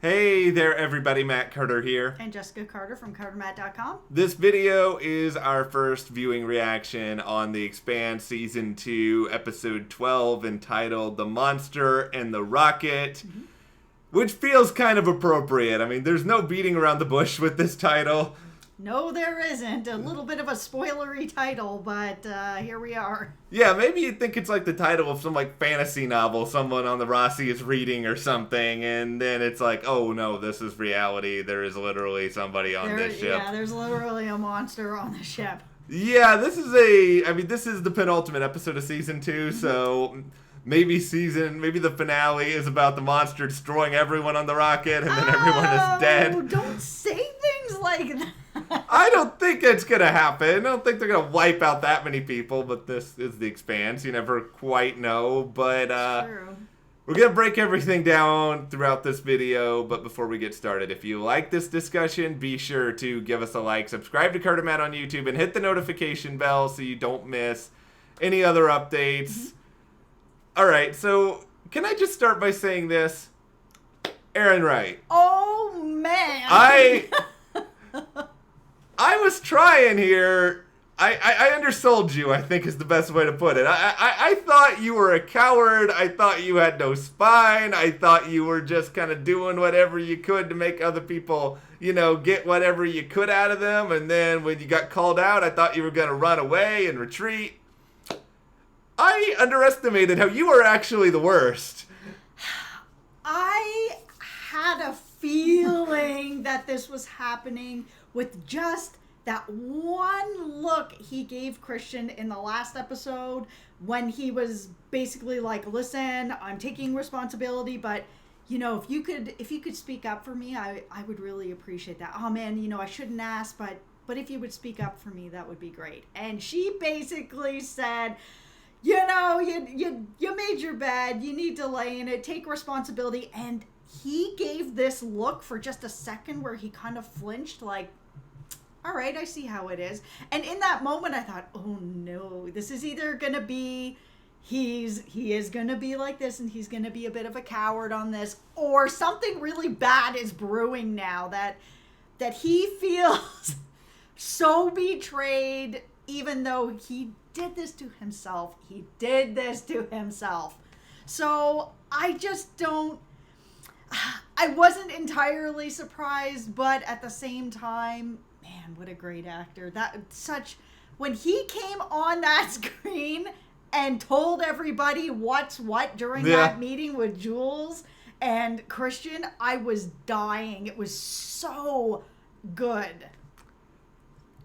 Hey there everybody, Matt Carter here. And Jessica Carter from CarterMatt.com. This video is our first viewing reaction on the Expanse Season 2, Episode 12, entitled The Monster and the Rocket, which feels kind of appropriate. I mean, there's no beating around the bush with this title. No, there isn't. A little bit of a spoilery title, but here we are. Yeah, maybe you'd think it's like the title of some like fantasy novel someone on the Rossi is reading or something, and then it's like, oh no, this is reality. There is literally somebody on this ship. Yeah, there's literally a monster on the ship. Yeah, this is the penultimate episode of Season 2, so maybe the finale is about the monster destroying everyone on the rocket, and then everyone is dead. Don't say things like that. I don't think it's gonna happen. I don't think they're gonna wipe out that many people, but this is the Expanse. You never quite know, but True. we're gonna break everything down throughout this video. But before we get started, if you like this discussion, be sure to give us a like, subscribe to Carter Matt on YouTube, and hit the notification bell so you don't miss any other updates. Alright, so can I just start by saying this? Aaron Wright. Oh, man. I was trying here. I undersold you, I think is the best way to put it. I thought you were a coward. I thought you had no spine. I thought you were just kind of doing whatever you could to make other people, get whatever you could out of them. And then when you got called out, I thought you were going to run away and retreat. I underestimated how you were actually the worst. I had a feeling that this was happening with just that one look he gave Christian in the last episode when he was basically like, listen, I'm taking responsibility, but if you could speak up for me, I would really appreciate that. Oh man, I shouldn't ask, but if you would speak up for me, that would be great. And she basically said, you made your bed, you need to lay in it, take responsibility. And he gave this look for just a second where he kind of flinched, like, all right, I see how it is. And in that moment, I thought, oh no, this is either going to be, he is going to be like this and he's going to be a bit of a coward on this, or something really bad is brewing now that he feels so betrayed, even though he did this to himself. He did this to himself. So I just don't, I wasn't entirely surprised, but at the same time, man, what a great actor. When he came on that screen and told everybody what's what during that meeting with Jules and Christian, I was dying. It was so good.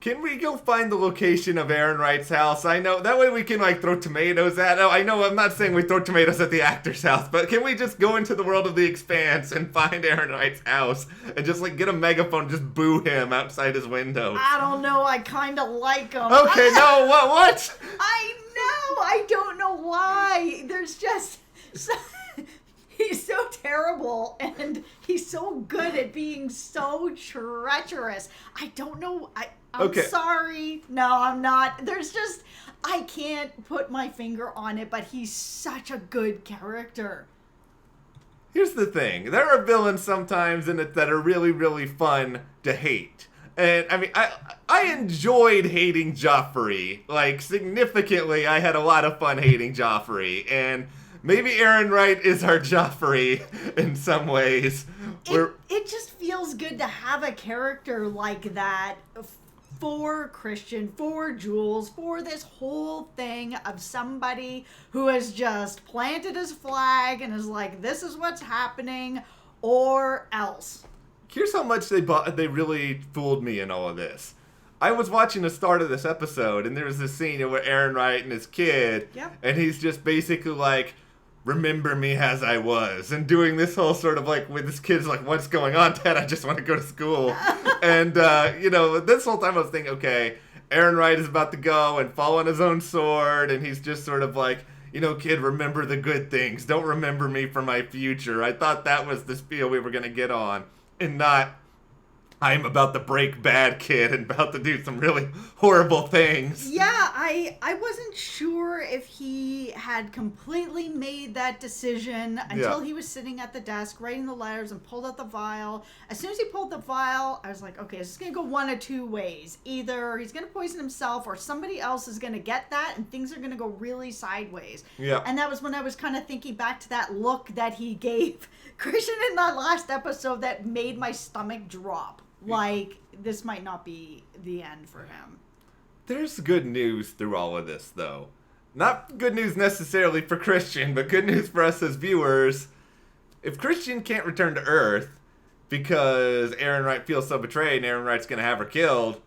Can we go find the location of Aaron Wright's house? I know, that way we can throw tomatoes at it. I know, I'm not saying we throw tomatoes at the actor's house, but can we just go into the world of the Expanse and find Aaron Wright's house and just get a megaphone and just boo him outside his window? I don't know, I kind of like him. Okay, no, what? I know, I don't know why. There's just... He's so terrible, and he's so good at being so treacherous. I don't know. I'm okay. Sorry. No, I'm not. I can't put my finger on it, but he's such a good character. Here's the thing. There are villains sometimes in it that are really, really fun to hate. And, I mean, I enjoyed hating Joffrey. Significantly, I had a lot of fun hating Joffrey. And maybe Aaron Wright is our Joffrey in some ways. It just feels good to have a character like that for Christian, for Jules, for this whole thing of somebody who has just planted his flag and is like, this is what's happening, or else. Here's how much they really fooled me in all of this. I was watching the start of this episode, and there was this scene where Aaron Wright and his kid, and he's just basically like, remember me as I was, and doing this whole sort of when this kid's like, what's going on, Dad? I just want to go to school. And, this whole time I was thinking, okay, Aaron Wright is about to go and fall on his own sword, and he's just sort of like, kid, remember the good things. Don't remember me for my future. I thought that was the spiel we were going to get on, and not I'm about to break bad kid and about to do some really horrible things. Yeah, I wasn't sure if he had completely made that decision until he was sitting at the desk writing the letters and pulled out the vial. As soon as he pulled the vial, I was like, okay, this is going to go one of two ways. Either he's going to poison himself or somebody else is going to get that and things are going to go really sideways. Yeah. And that was when I was kind of thinking back to that look that he gave Christian in that last episode that made my stomach drop. Like, this might not be the end for him. There's good news through all of this, though. Not good news necessarily for Christian, but good news for us as viewers. If Christian can't return to Earth because Aaron Wright feels so betrayed and Aaron Wright's going to have her killed,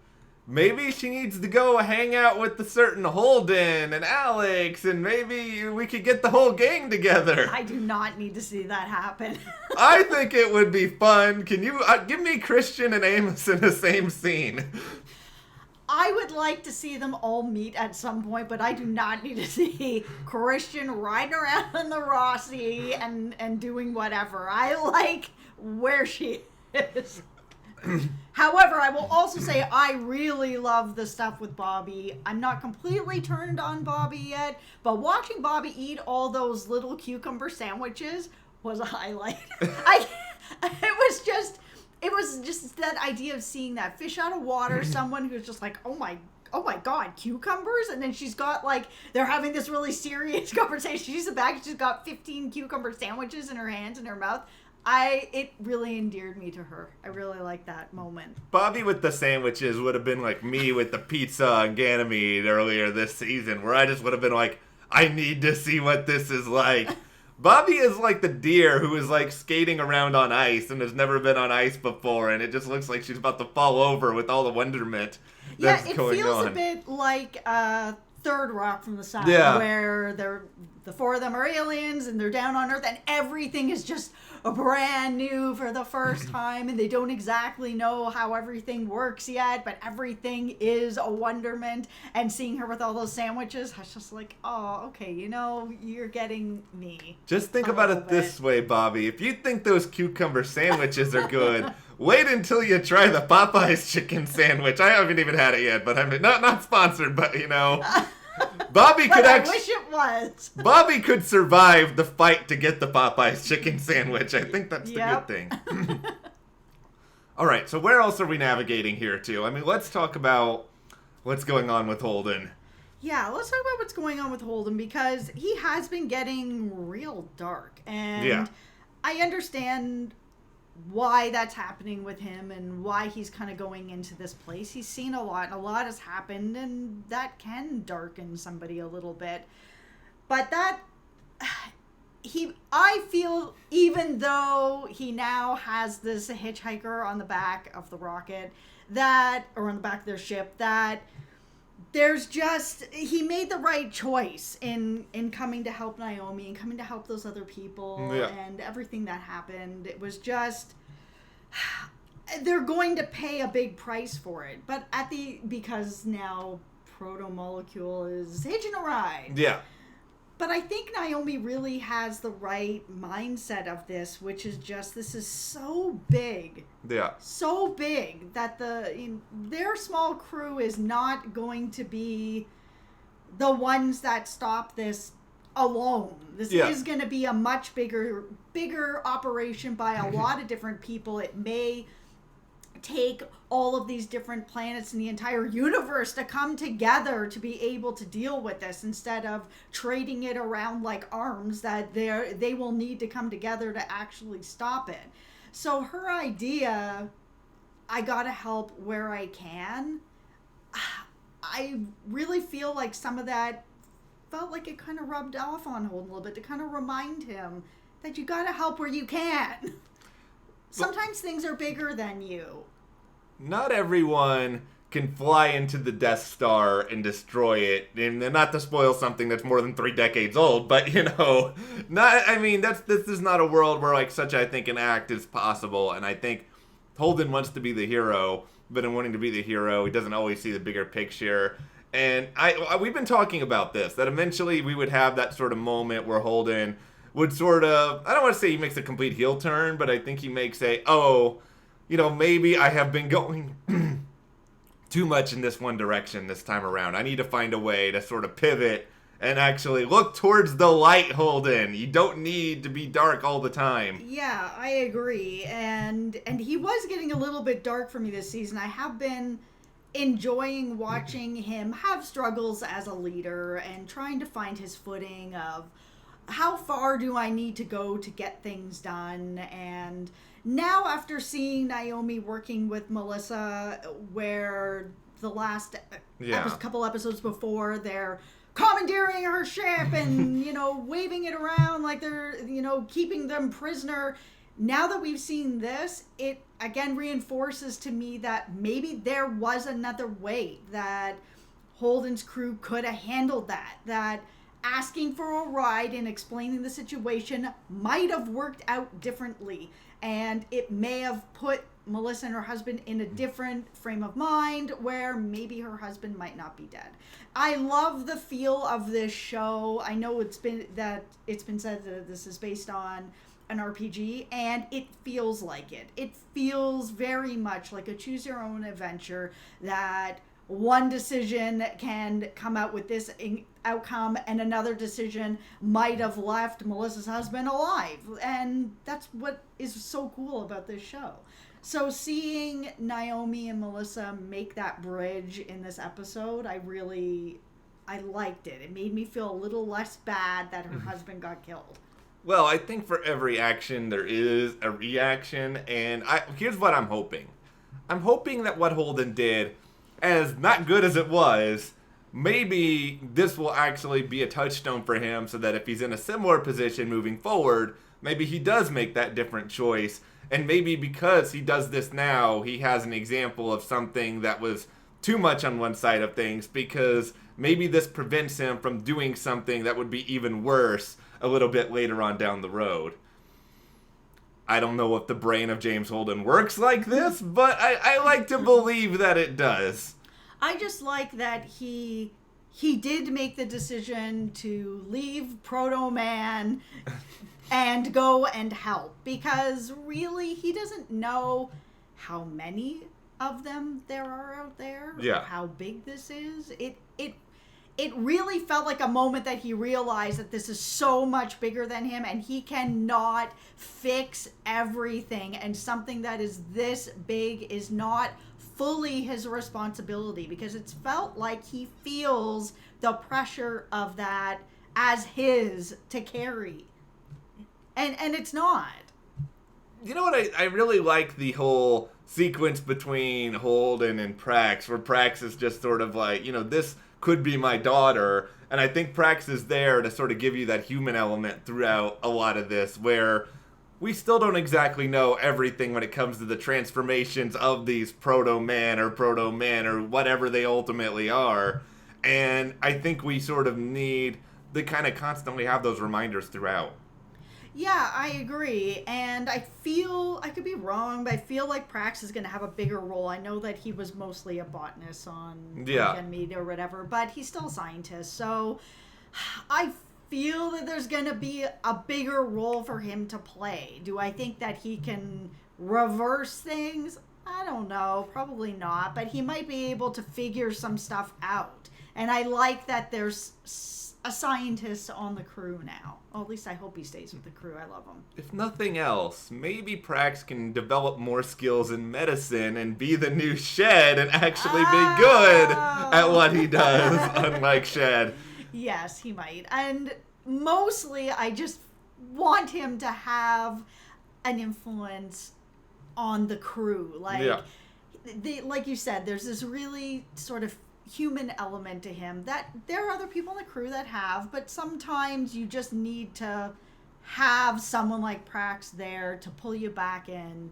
maybe she needs to go hang out with the certain Holden and Alex, and maybe we could get the whole gang together. I do not need to see that happen. I think it would be fun. Can you give me Christian and Amos in the same scene? I would like to see them all meet at some point, but I do not need to see Christian riding around in the Rossi and doing whatever. I like where she is. However, I will also say I really love the stuff with Bobby. I'm not completely turned on Bobby yet, but watching Bobby eat all those little cucumber sandwiches was a highlight. It was just that idea of seeing that fish out of water, someone who's just like, oh my God, cucumbers? And then she's got they're having this really serious conversation. She's back, she's got 15 cucumber sandwiches in her hands and her mouth. It really endeared me to her. I really like that moment. Bobby with the sandwiches would have been like me with the pizza on Ganymede earlier this season, where I just would have been like, I need to see what this is like. Bobby is like the deer who is like skating around on ice and has never been on ice before, and it just looks like she's about to fall over with all the wonderment that's going on. Yeah, it feels a bit like Third Rock from the Sun, where the four of them are aliens and they're down on Earth and everything is just brand new for the first time and they don't exactly know how everything works yet, but everything is a wonderment. And seeing her with all those sandwiches, I was just like, oh, okay, you're getting me. Just think about it this way, Bobby. If you think those cucumber sandwiches are good, wait until you try the Popeyes chicken sandwich. I haven't even had it yet, but I'm not sponsored, but Bobby could I wish it was. Bobby could survive the fight to get the Popeyes chicken sandwich. I think that's the good thing. All right, so where else are we navigating here to? I mean, let's talk about what's going on with Holden. Yeah, let's talk about what's going on with Holden because he has been getting real dark. And I understand why that's happening with him and why he's kind of going into this place. He's seen a lot and a lot has happened and that can darken somebody a little bit. But I feel even though he now has this hitchhiker on the back of the rocket or on the back of their ship, that he made the right choice in coming to help Naomi and coming to help those other people and everything that happened. It was just, they're going to pay a big price for it. But because now Proto-Molecule is hitching a ride. Yeah. But I think Naomi really has the right mindset of this, which is just, this is so big. Yeah. So big that their small crew is not going to be the ones that stop this alone. This is going to be a much bigger operation by a lot of different people. It may take all of these different planets in the entire universe to come together to be able to deal with this, instead of trading it around like arms that they will need to come together to actually stop it. So her idea, I gotta help where I can, I really feel like some of that felt like it kind of rubbed off on Holden a little bit, to kind of remind him that you gotta help where you can. Sometimes things are bigger than you. Not everyone can fly into the Death Star and destroy it, and not to spoil something that's more than 3 decades old, but this is not a world where such, I think, an act is possible. And I think Holden wants to be the hero, but in wanting to be the hero, he doesn't always see the bigger picture. And we've been talking about this, that eventually we would have that sort of moment where Holden would sort of, I don't want to say he makes a complete heel turn, but I think he makes maybe I have been going too much in this one direction this time around. I need to find a way to sort of pivot and actually look towards the light, Holden. You don't need to be dark all the time. Yeah, I agree. And he was getting a little bit dark for me this season. I have been enjoying watching him have struggles as a leader and trying to find his footing of how far do I need to go to get things done. And now after seeing Naomi working with Melissa, where the last couple episodes before, they're commandeering her ship and, waving it around like they're, keeping them prisoner. Now that we've seen this, it again reinforces to me that maybe there was another way that Holden's crew could have handled that asking for a ride and explaining the situation might have worked out differently. And it may have put Melissa and her husband in a different frame of mind where maybe her husband might not be dead. I love the feel of this show. I know it's been said that this is based on an RPG, and it feels like it. It feels very much like a choose your own adventure, that one decision can come out with this outcome and another decision might have left Melissa's husband alive. And that's what is so cool about this show. So seeing Naomi and Melissa make that bridge in this episode, I liked it. It made me feel a little less bad that her husband got killed. Well, I think for every action there is a reaction, and here's what I'm hoping. I'm hoping that what Holden did, as not good as it was, maybe this will actually be a touchstone for him so that if he's in a similar position moving forward, maybe he does make that different choice. And maybe because he does this now, he has an example of something that was too much on one side of things, because maybe this prevents him from doing something that would be even worse a little bit later on down the road. I don't know if the brain of James Holden works like this, but I like to believe that it does. I just like that he did make the decision to leave Proto-Man and go and help, because really he doesn't know how many of them there are out there, or how big this is. It really felt like a moment that he realized that this is so much bigger than him and he cannot fix everything, and something that is this big is not fully his responsibility, because it's felt like he feels the pressure of that as his to carry. And it's not. You know what? I really like the whole sequence between Holden and Prax, where Prax is just sort of like, this could be my daughter. And I think Prax is there to sort of give you that human element throughout a lot of this, where we still don't exactly know everything when it comes to the transformations of these proto-man or whatever they ultimately are. And I think we sort of need to kind of constantly have those reminders throughout. Yeah, I agree. And I could be wrong, but I feel like Prax is going to have a bigger role. I know that he was mostly a botanist on Ganymede or whatever, but he's still a scientist. So I feel that there's going to be a bigger role for him to play. Do I think that he can reverse things? I don't know. Probably not. But he might be able to figure some stuff out. And I like that there's a scientist on the crew now. Well, at least I hope he stays with the crew. I love him. If nothing else, maybe Prax can develop more skills in medicine and be the new Shed and actually be good at what he does, unlike Shed. Yes, he might. And mostly, I just want him to have an influence on the crew. Like you said, there's this really sort of human element to him that there are other people in the crew that have, but sometimes you just need to have someone like Prax there to pull you back in,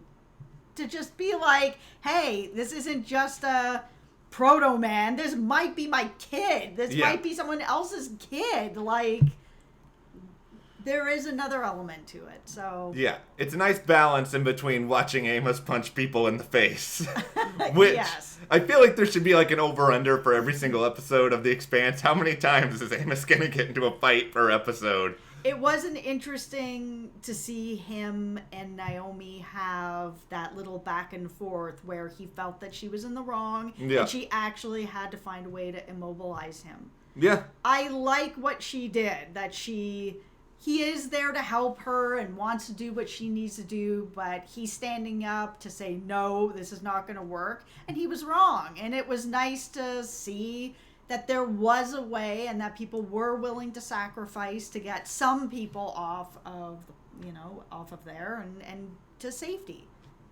to just be like, hey, this isn't just a Proto-Man, this might be my kid, this might be someone else's kid. Like, there is another element to it. So yeah, it's a nice balance in between watching Amos punch people in the face, which I feel like there should be like an over-under for every single episode of The Expanse. How many times is Amos gonna get into a fight per episode? It wasn't interesting to see him and Naomi have that little back and forth where he felt that she was in the wrong and she actually had to find a way to immobilize him. Yeah. I like what she did, that he is there to help her and wants to do what she needs to do, but he's standing up to say, no, this is not going to work. And he was wrong. And it was nice to see that there was a way and that people were willing to sacrifice to get some people off of there and to safety.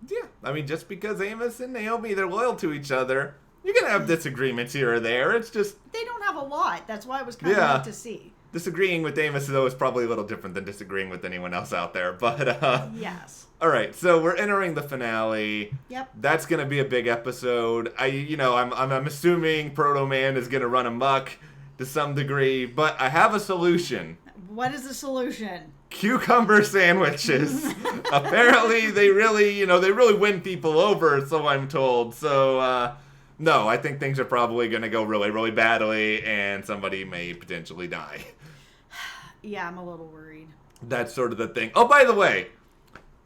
Yeah. I mean, just because Amos and Naomi, they're loyal to each other, you're going to have disagreements here or there. It's just... They don't have a lot. That's why it was kind of neat to see. Disagreeing with Amos, though, is probably a little different than disagreeing with anyone else out there. But, yes. All right, so we're entering the finale. Yep. That's going to be a big episode. I'm assuming Proto Man is going to run amok to some degree, but I have a solution. What is the solution? Cucumber sandwiches. Apparently, they really win people over, so I'm told. So, no, I think things are probably going to go really, really badly, and somebody may potentially die. Yeah, I'm a little worried. That's sort of the thing. Oh, by the way,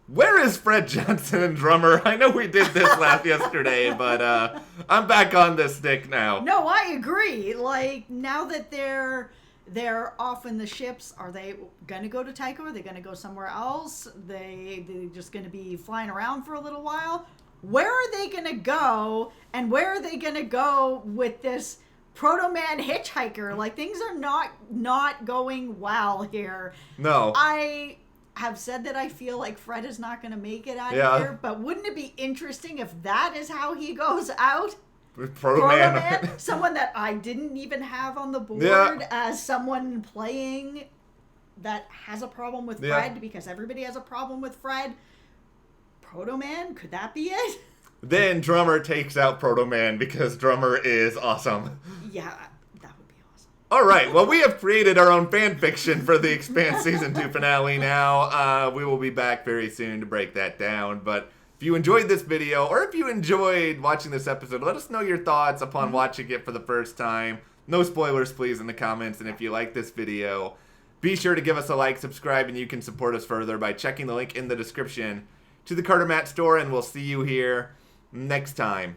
where is Fred Johnson and Drummer? I know we did this yesterday, but I'm back on this stick now. No, I agree. Like, now that they're off in the ships, are they going to go to Tycho? Are they going to go somewhere else? They're just going to be flying around for a little while? Where are they going to go? And where are they going to go with this Proto-Man hitchhiker? Like, things are not going well here. No. I have said that I feel like Fred is not going to make it out of here, but wouldn't it be interesting if that is how he goes out? Proto-Man. Someone that I didn't even have on the board as someone playing that has a problem with Fred, because everybody has a problem with Fred. Proto-Man? Could that be it? Then Drummer takes out Proto-Man because Drummer is awesome. Yeah, that would be awesome. All right, well, we have created our own fan fiction for the Expanse Season 2 finale now. We will be back very soon to break that down. But if you enjoyed this video, or if you enjoyed watching this episode, let us know your thoughts upon watching it for the first time. No spoilers, please, in the comments. And if you like this video, be sure to give us a like, subscribe, and you can support us further by checking the link in the description to the Carter Matt store, and we'll see you here next time.